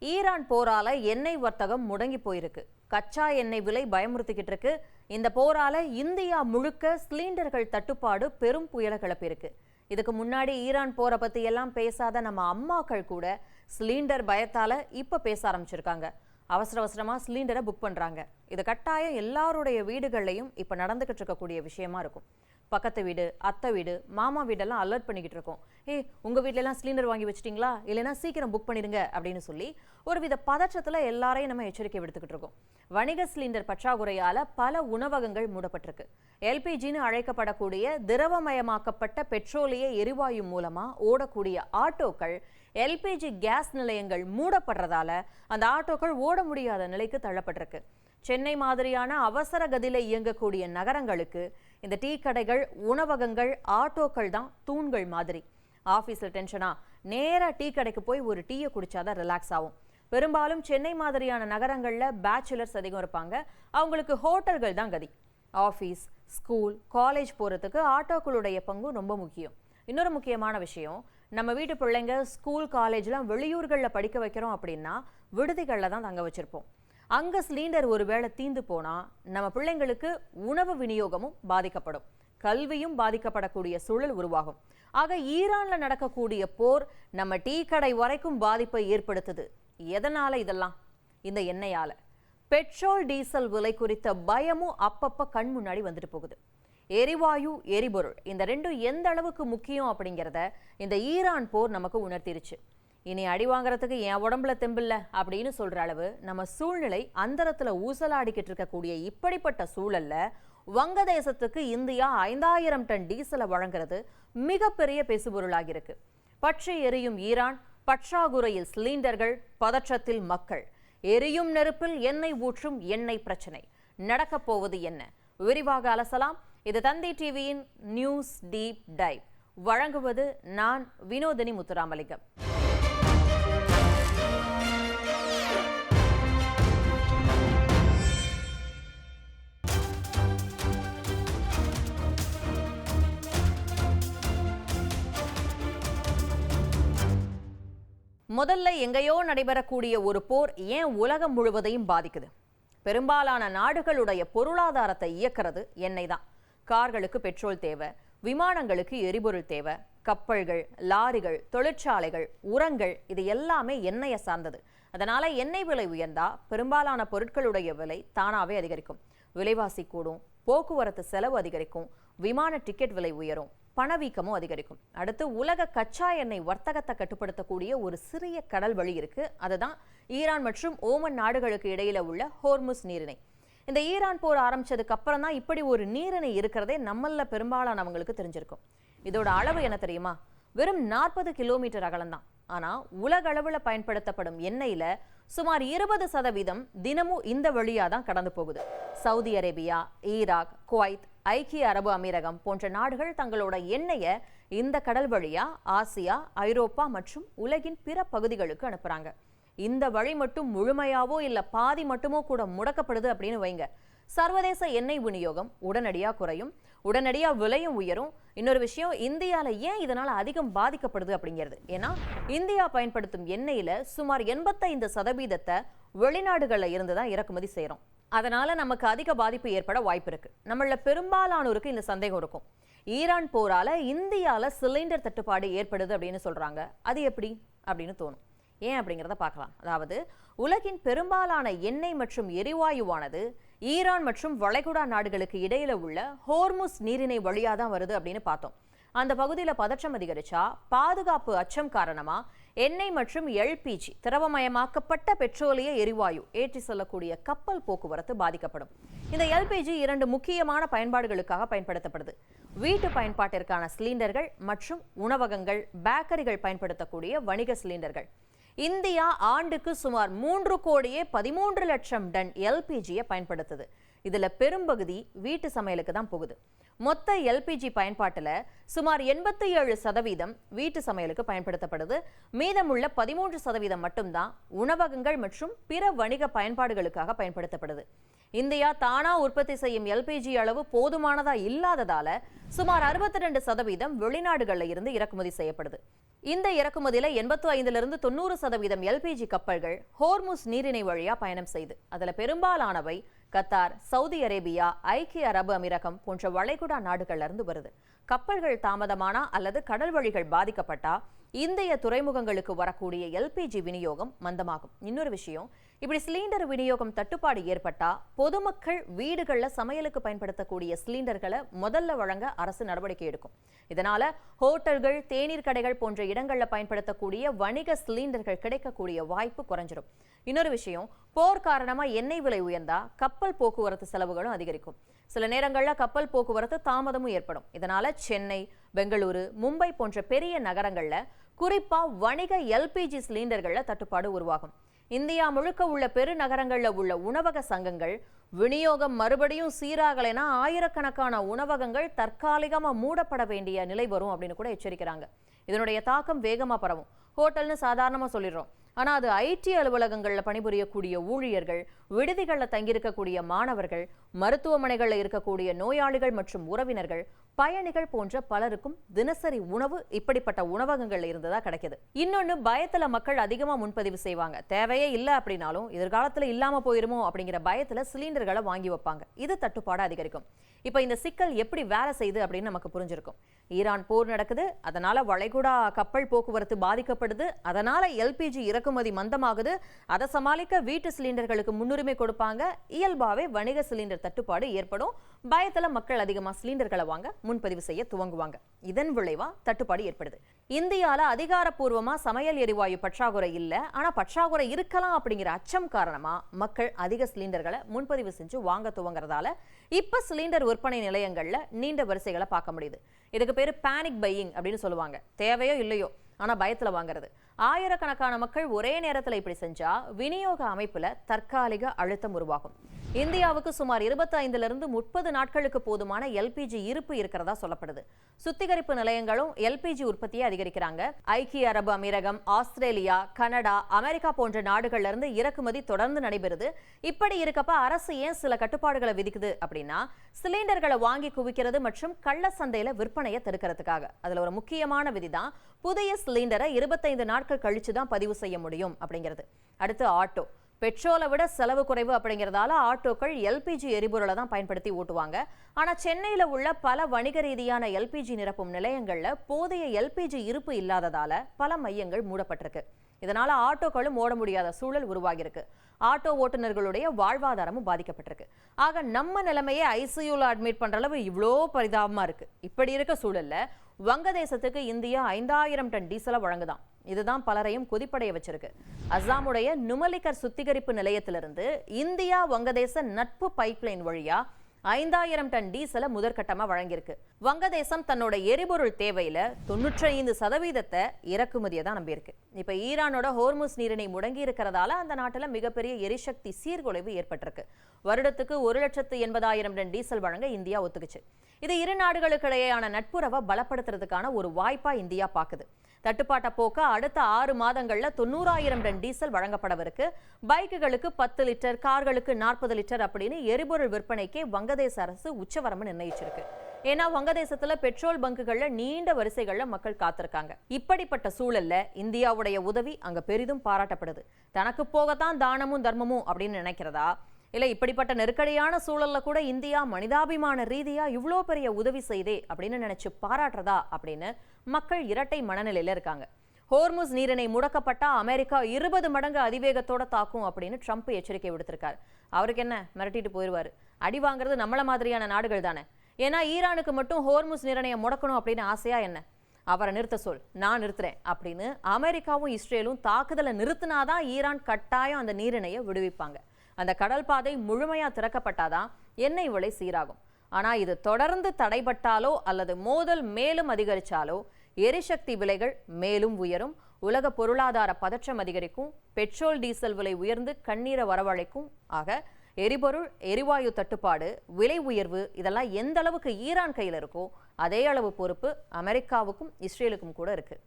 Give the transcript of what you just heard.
Iran போரால எண்ணெய் வர்த்தகம் முடங்கி போயிருக்கு. கச்சா எண்ணெய் விலை பயமுறுத்திக்கிட்டு இருக்கு. இந்த போரால இந்தியா முழுக்க சிலிண்டர்கள் தட்டுப்பாடு பெரும் புயலை கிளப்பியிருக்கு. இதுக்கு முன்னாடி ஈரான் போரை பத்தி எல்லாம் பேசாத நம்ம அம்மாக்கள் கூட சிலிண்டர் பயத்தால இப்ப பேச ஆரம்பிச்சிருக்காங்க. அவசரமா சிலிண்டரை புக் பண்றாங்க. இது கட்டாயம் எல்லாருடைய வீடுகள்லையும் இப்ப நடந்துகிட்டு இருக்கக்கூடிய விஷயமா இருக்கும். பக்கத்து வீடு, அத்தை வீடு, மாமா வீடெல்லாம் அலர்ட் பண்ணிக்கிட்டு இருக்கோம். உங்க வீட்ல எல்லாம் சிலிண்டர் வாங்கி வச்சிட்டீங்களா, இல்லைன்னா சீக்கிரம் புக் பண்ணிடுங்க அப்படின்னு சொல்லி ஒருவித பதற்றத்துல எல்லாரையும் நம்ம எச்சரிக்கை விடுத்துக்கிட்டு இருக்கோம். வணிக சிலிண்டர் பற்றாக்குறையால பல உணவகங்கள் மூடப்பட்டிருக்கு. எல்பிஜின்னு அழைக்கப்படக்கூடிய திரவமயமாக்கப்பட்ட பெட்ரோலிய எரிவாயு மூலமா ஓடக்கூடிய ஆட்டோக்கள், எல்பிஜி கேஸ் நிலையங்கள் மூடப்படுறதால அந்த ஆட்டோக்கள் ஓட முடியாத நிலைக்கு தள்ளப்பட்டிருக்கு. சென்னை மாதிரியான அவசர கதியில இயங்கக்கூடிய நகரங்களுக்கு இந்த டீ கடைகள், உணவகங்கள், ஆட்டோக்கள் தான் தூண்கள் மாதிரி. ஆஃபீஸில் டென்ஷனா நேராக டீ கடைக்கு போய் ஒரு டீயை குடிச்சாதான் ரிலாக்ஸ் ஆகும். பெரும்பாலும் சென்னை மாதிரியான நகரங்களில் பேச்சுலர்ஸ் அதிகம் இருப்பாங்க. அவங்களுக்கு ஹோட்டல்கள் தான் கதி. ஆஃபீஸ், ஸ்கூல், காலேஜ் போகிறதுக்கு ஆட்டோக்களுடைய பங்கும் ரொம்ப முக்கியம். இன்னொரு முக்கியமான விஷயம், நம்ம வீட்டு பிள்ளைங்க ஸ்கூல், காலேஜ்லாம் வெளியூர்களில் படிக்க வைக்கிறோம் அப்படின்னா விடுதிகளில் தான் தங்க வச்சிருப்போம். அங்கே சிலிண்டர் ஒருவேளை தீந்து போனால் நம்ம பிள்ளைங்களுக்கு உணவு விநியோகமும் பாதிக்கப்படும், கல்வியும் பாதிக்கப்படக்கூடிய சூழல் உருவாகும். ஆக ஈரானில் நடக்கக்கூடிய போர் நம்ம டீ கடை வரைக்கும் பாதிப்பை ஏற்படுத்துது. எதனால இதெல்லாம்? இந்த எண்ணெயால. பெட்ரோல், டீசல் விலை குறித்த பயமும் அப்பப்ப கண் முன்னாடி வந்துட்டு போகுது. எரிவாயு, எரிபொருள் இந்த ரெண்டும் எந்த அளவுக்கு முக்கியம் அப்படிங்கிறத இந்த ஈரான் போர் நமக்கு உணர்த்திருச்சு. இனி அடி வாங்குறதுக்கு என் உடம்புல தெம்பில்ல அப்படின்னு சொல்ற அளவு நம்ம சூழ்நிலை அந்தரத்துல ஊசலாடிக்கிட்டு இருக்கக்கூடிய இப்படிப்பட்ட சூழல்ல வங்கதேசத்துக்கு இந்தியா 5000 டன் டீசலை வழங்குறது மிகப்பெரிய பேசுபொருளாகி இருக்கு. பற்றி எரியும் ஈரான், பற்றாக்குறையில் சிலிண்டர்கள், பதற்றத்தில் மக்கள், எரியும் நெருப்பில் எண்ணெய் ஊற்றும் எண்ணெய் பிரச்சனை. நடக்கப் போவது என்ன? விரிவாக அலசலாம். இது தந்தி டிவியின் நியூஸ் டீப் டைவ். வழங்குவது நான் வினோதினி முத்துராமலிங்கம். முதல்ல எங்கேயோ நடைபெறக்கூடிய ஒரு போர் ஏன் உலகம் முழுவதையும் பாதிக்குது? பெரும்பாலான நாடுகளுடைய பொருளாதாரத்தை இயக்கிறது எண்ணெய் தான். கார்களுக்கு பெட்ரோல் தேவை, விமானங்களுக்கு எரிபொருள் தேவை, கப்பல்கள், லாரிகள், தொழிற்சாலைகள், உரங்கள் இது எல்லாமே எண்ணெயை சார்ந்தது. அதனால எண்ணெய் விலை உயர்ந்தா பெரும்பாலான பொருட்களுடைய விலை தானாவே அதிகரிக்கும். விலைவாசி கூடும், போக்குவரத்து செலவு அதிகரிக்கும், விமான டிக்கெட் விலை உயரும், பணவீக்கமும் அதிகரிக்கும். அடுத்து உலக கச்சா எண்ணெய் வர்த்தகத்தை கட்டுப்படுத்தக்கூடிய ஒரு சிறிய கடல் வழி இருக்கு. அதுதான் ஈரான் மற்றும் ஓமன் நாடுகளுக்கு இடையில உள்ள ஹோர்முஸ் நீரிணை. இந்த ஈரான் போர் ஆரம்பிச்சதுக்கு அப்புறம் தான் இப்படி ஒரு நீரிணை இருக்கிறதே நம்மள பெரும்பாலானவங்களுக்கு தெரிஞ்சிருக்கும். இதோட அளவு என்ன தெரியுமா? வெறும் 40 கிலோமீட்டர் அகலம்தான். ஆனா உலக அளவுல பயன்படுத்தப்படும் எண்ணெயில சுமார் 20% தினமும் இந்த வழியா தான் கடந்து போகுது. சவுதி அரேபியா, ஈராக், குவைத், ஐக்கிய அரபு அமீரகம் போன்ற நாடுகள் தங்களோட எண்ணெயை இந்த கடல் வழியா ஆசியா, ஐரோப்பா மற்றும் உலகின் பிற பகுதிகளுக்கு அனுப்புறாங்க. இந்த வழி மட்டும் முழுமையாவோ இல்ல பாதி மட்டுமோ கூட முடக்கப்படுது அப்படின்னு வைங்க, சர்வதேச எண்ணெய் விநியோகம் உடனடியா குறையும், உடனடியா விலையும் உயரும். இன்னொரு விஷயம், இந்தியால ஏன் இதனால அதிகம் பாதிக்கப்படுது அப்படிங்கிறது. ஏன்னா இந்தியா பயன்படுத்தும் எண்ணெயில சுமார் 85% வெளிநாடுகள்ல இருந்துதான் இறக்குமதி செய்யறோம். அதனால நமக்கு அதிக பாதிப்பு ஏற்பட வாய்ப்பு இருக்கு. நம்மள பெரும்பாலானோருக்கு இந்த சந்தேகம் இருக்கும், ஈரான் போரால இந்தியால சிலிண்டர் தட்டுப்பாடு ஏற்படுது அப்படின்னு சொல்றாங்க, அது எப்படி அப்படின்னு தோணும். ஏன் அப்படிங்கிறத பார்க்கலாம். அதாவது உலகின் பெரும்பாலான எண்ணெய் மற்றும் எரிவாயுவானது ஈரான் மற்றும் வளைகுடா நாடுகளுக்கு இடையில உள்ள ஹோர்முஸ் நீரிணை வழியா தான் வருது அப்படின்னு பார்த்தோம். அந்த பகுதியில பதற்றம் அதிகரிச்சா பாதுகாப்பு அச்சம் காரணமா எண்ணெய் மற்றும் எல்பிஜி திரவமயமாக்கப்பட்ட பெட்ரோலிய எரிவாயு ஏற்றி செல்லக்கூடிய கப்பல் போக்குவரத்து பாதிக்கப்படும். இந்த எல்பிஜி 2 முக்கியமான பயன்பாடுகளுக்காக பயன்படுத்தப்படுது. வீட்டு பயன்பாட்டிற்கான சிலிண்டர்கள் மற்றும் உணவகங்கள், பேக்கரிகள் பயன்படுத்தக்கூடிய வணிக சிலிண்டர்கள். இந்தியா ஆண்டுக்கு சுமார் 3,13,00,000 டன் எல்பிஜியை பயன்படுத்துது. இதுல பெரும்பகுதி வீட்டு சமையலுக்கு தான் போகுது. மொத்த எல்பிஜி பயன்பாட்டுல சுமார் 87% வீட்டு சமையலுக்கு பயன்படுத்தப்படுது. மீதமுள்ள 13% மட்டும்தான் உணவகங்கள் மற்றும் பிற வணிக பயன்பாடுகளுக்காக பயன்படுத்தப்படுது. இந்தியா தானா உற்பத்தி செய்யும் எல்பிஜி அளவு போதுமானதா இல்லாததால சுமார் 62% வெளிநாடுகள்ல இருந்து இறக்குமதி செய்யப்படுது. இந்த இறக்குமதியில 85% 90% எல்பிஜி கப்பல்கள் ஹோர்முஸ் நீரிணை வழியா பயணம் செய்து அதுல பெரும்பாலானவை கத்தார், சவுதி அரேபியா, ஐக்கிய அரபு அமீரகம் போன்ற வளைகுடா நாடுகள்ல இருந்து வருது. கப்பல்கள் தாமதமானா அல்லது கடல் வழிகள் பாதிக்கப்பட்டா இந்திய துறைமுகங்களுக்கு வரக்கூடிய எல்பிஜி விநியோகம் மந்தமாகும். இன்னொரு விஷயம், இப்படி சிலிண்டர் விநியோகம் தட்டுப்பாடு ஏற்பட்டா பொதுமக்கள் வீடுகளில் சமையலுக்கு பயன்படுத்தக்கூடிய சிலிண்டர்களை முதல்ல வழங்க அரசு நடவடிக்கை எடுக்கும். இதனால ஹோட்டல்கள், தேநீர் கடைகள் போன்ற இடங்களில் பயன்படுத்தக்கூடிய வணிக சிலிண்டர்கள் கிடைக்கக்கூடிய வாய்ப்பு குறைஞ்சிடும். இன்னொரு விஷயம், போர் காரணமா எண்ணெய் விலை உயர்ந்தா கப்பல் போக்குவரத்து செலவுகளும் அதிகரிக்கும். சில நேரங்களில் கப்பல் போக்குவரத்து தாமதமும் ஏற்படும். இதனால சென்னை, பெங்களூரு, மும்பை போன்ற பெரிய நகரங்கள்ல குறிப்பா வணிக எல்பிஜி சிலிண்டர்கள்ல தட்டுப்பாடு உருவாகும். இந்தியா முழுக்க உள்ள பெருநகரங்கள்ல உள்ள உணவக சங்கங்கள் விநியோகம் மறுபடியும் சீராகலைனா ஆயிரக்கணக்கான உணவகங்கள் தற்காலிகமா மூடப்பட வேண்டிய நிலை வரும் அப்படின்னு கூட எச்சரிக்கிறாங்க. இதனுடைய தாக்கம் வேகமா பரவும். ஹோட்டல்னு சாதாரணமா சொல்லிடுறோம், ஆனா அது ஐடி அலுவலகங்கள்ல பணிபுரியக்கூடிய ஊழியர்கள், விடுதிகளில் தங்கியிருக்கக்கூடிய மாணவர்கள், மருத்துவமனைகளில் இருக்கக்கூடிய நோயாளிகள் மற்றும் உறவினர்கள், பயணிகள் போன்ற பலருக்கும் தினசரி உணவு இப்படிப்பட்ட உணவகங்கள்ல இருந்துதான் கிடைக்குது. இன்னொன்னு, பயத்துல மக்கள் அதிகமா முன்பதிவு செய்வாங்க. தேவையே இல்லை அப்படின்னாலும் எதிர்காலத்துல இல்லாம போயிருமோ அப்படிங்கிற பயத்துல சிலிண்டர்களை வாங்கி வைப்பாங்க. இது தட்டுப்பாடு அதிகரிக்கும். இப்ப இந்த சிக்கல் எப்படி வேலை செய்யுது அப்படின்னு நமக்கு புரிஞ்சிருக்கும். ஈரான் போர் நடக்குது, அதனால வளைகுடா கப்பல் போக்குவரத்து பாதிக்கப்படுது, அதனால எல்பிஜி இறக்குமதி மந்தமாகுது. அதை சமாளிக்க வீட்டு சிலிண்டர்களுக்கு முன்னுரிமை கொடுப்பாங்க. இயல்பாவே வணிக சிலிண்டர் தட்டுப்பாடு ஏற்படும். பயத்துல மக்கள் அதிகமா சிலிண்டர்களை வாங்க முன்பதிவு செய்ய துவங்குவாங்க. இதன் விளைவா தட்டுப்பாடு ஏற்படுது. இந்தியால அதிகாரப்பூர்வமா சமையல் எரிவாயு பற்றாக்குறை இல்ல, ஆனா பற்றாக்குறை இருக்கலாம் அப்படிங்கிற அச்சம் காரணமா மக்கள் அதிக சிலிண்டர்களை முன்பதிவு செஞ்சு வாங்க துவங்குறதால இப்ப சிலிண்டர் விற்பனை நிலையங்கள்ல நீண்ட வரிசைகளை பார்க்க முடியுது. இதுக்கு பேரு பேனிக் பையிங் அப்படின்னு சொல்லுவாங்க. தேவையோ இல்லையோ ஆனா பயத்துல வாங்குறது. ஆயிரக்கணக்கான மக்கள் ஒரே நேரத்துல இப்படி செஞ்சா விநியோக அமைப்புல தற்காலிக அழுத்தம் உருவாகும். இந்தியாவுக்கு சுமார் 25-30 நாட்களுக்கு போதுமான எல்பிஜி இருப்பு இருக்கிறதா சொல்லப்படுது. சுத்திகரிப்பு நிலையங்களும் எல்பிஜி உற்பத்தியை அதிகரிக்கிறாங்க. ஐக்கிய அரபு அமீரகம், ஆஸ்திரேலியா, கனடா, அமெரிக்கா போன்ற நாடுகள்ல இருந்து இறக்குமதி தொடர்ந்து நடைபெறுது. இப்படி இருக்கப்ப அரசு ஏன் சில கட்டுப்பாடுகளை விதிக்குது அப்படின்னா, சிலிண்டர்களை வாங்கி குவிக்கிறது மற்றும் கள்ள சந்தையில விற்பனையை தடுக்கிறதுக்காக. அதுல ஒரு முக்கியமான விதிதான் புதிய சிலிண்டரை 25 நாட்கள் கழிச்சுதான் பதிவு செய்ய முடியும் அப்படிங்கிறது. அடுத்து ஆட்டோ. பெட்ரோலை விட செலவு குறைவு அப்படிங்கிறதால ஆட்டோக்கள் எல்பிஜி எரிபொருளை தான் பயன்படுத்தி ஓட்டுவாங்க. ஆனா சென்னையில உள்ள பல வணிக ரீதியான எல்பிஜி நிரப்பும் நிலையங்கள்ல போதிய எல்பிஜி இருப்பு இல்லாததால பல மையங்கள் மூடப்பட்டிருக்கு. இதனால ஆட்டோக்களும் ஓட முடியாத சூழல் உருவாகியிருக்கு. ஆட்டோ ஓட்டுநர்களுடைய வாழ்வாதாரமும் பாதிக்கப்பட்டிருக்கு. ஆக நம்ம நிலைமையை ஐசியூல அட்மிட் பண்ற அளவு இவ்வளோ பரிதாபமா இருக்கு. இப்படி இருக்க சூழல்ல வங்கதேசத்துக்கு இந்தியா 5000 டன் டீசலை வழங்குதான். இதுதான் பலரையும் கொதிப்படைய வச்சிருக்கு. அஸ்ஸாமுடைய நுமலிகர் சுத்திகரிப்பு நிலையத்திலிருந்து இந்தியா வங்கதேச நட்பு பைப்லைன் வழியா 5000 டன் டீசலை முதற்கட்டமா வழங்கியிருக்கு. வங்கதேசம் தன்னோட எரிபொருள் தேவையில 95% இறக்குமதியை தான் நம்பியிருக்கு. இப்ப ஈரானோட ஹோர்முஸ் நீரிணை முடங்கி இருக்கிறதால அந்த நாட்டுல மிகப்பெரிய எரிசக்தி சீர்குலைவு ஏற்பட்டிருக்கு. வருடத்துக்கு 1,80,000 டன் டீசல் வழங்க இந்தியா ஒத்துக்குச்சு. இது இரு நாடுகளுக்கு இடையேயான நட்புறவை பலப்படுத்துறதுக்கான ஒரு வாய்ப்பா இந்தியா பாக்குது. தட்டுப்பாட்டை போக்க அடுத்த 6 மாதங்கள்ல 90,000 டன் டீசல் வழங்கப்படவிருக்கு. பைக்குகளுக்கு 10 லிட்டர், கார்களுக்கு 40 லிட்டர் அப்படின்னு எரிபொருள் விற்பனைக்கே வங்கதேச அரசு உச்சவரம்பு நிர்ணயிச்சிருக்கு. ஏன்னா வங்கதேசத்துல பெட்ரோல் பங்குகள்ல நீண்ட வரிசைகள்ல மக்கள் காத்திருக்காங்க. இப்படிப்பட்ட சூழல்ல இந்தியாவுடைய உதவி அங்க பெரிதும் பாராட்டப்படுது. தனக்கு போகத்தான் தானமும் தர்மமும் அப்படின்னு நினைக்கிறதா, இல்ல இப்படிப்பட்ட நெருக்கடியான சூழல்ல கூட இந்தியா மனிதாபிமான ரீதியா இவ்வளோ பெரிய உதவி செய்தே அப்படின்னு நினைச்சு பாராட்டுறதா அப்படின்னு மக்கள் இரட்டை மனநிலையில இருக்காங்க. ஹோர்முஸ் நீரிணை முடக்கப்பட்டா அமெரிக்கா 20 மடங்கு அதிவேகத்தோட தாக்கும் அப்படின்னு ட்ரம்ப் எச்சரிக்கை விடுத்திருக்காரு. அவருக்கு என்ன, மிரட்டிட்டு போயிடுவாரு. அடி வாங்குறது நம்மள மாதிரியான நாடுகள் தானே. ஏன்னா ஈரானுக்கு மட்டும் ஹோர்முஸ் நீரிணையை முடக்கணும் அப்படின்னு ஆசையா என்ன? அவரை நிறுத்த சொல், நான் நிறுத்துறேன் அப்படின்னு அமெரிக்காவும் இஸ்ரேலும் தாக்குதலை நிறுத்தினாதான் ஈரான் கட்டாயம் அந்த நீரிணையை விடுவிப்பாங்க. அந்த கடல் பாதை முழுமையா திறக்கப்பட்டாதான் எண்ணெய் விலை சீராகும். ஆனா இது தொடர்ந்து தடைபட்டாலோ அல்லது மோதல் மேலும் அதிகரிச்சாலோ எரிசக்தி விலைகள் மேலும் உயரும். உலக பொருளாதார பதற்றம் அதிகரிக்கும். பெட்ரோல், டீசல் விலை உயர்ந்து கண்ணீரை வரவழைக்கும். ஆக எரிபொருள், எரிவாயு தட்டுப்பாடு, விலை உயர்வு இதெல்லாம் எந்த அளவுக்கு ஈரான் கையில் இருக்கோ அதே அளவு பொறுப்பு அமெரிக்காவுக்கும் இஸ்ரேலுக்கும் கூட இருக்கு.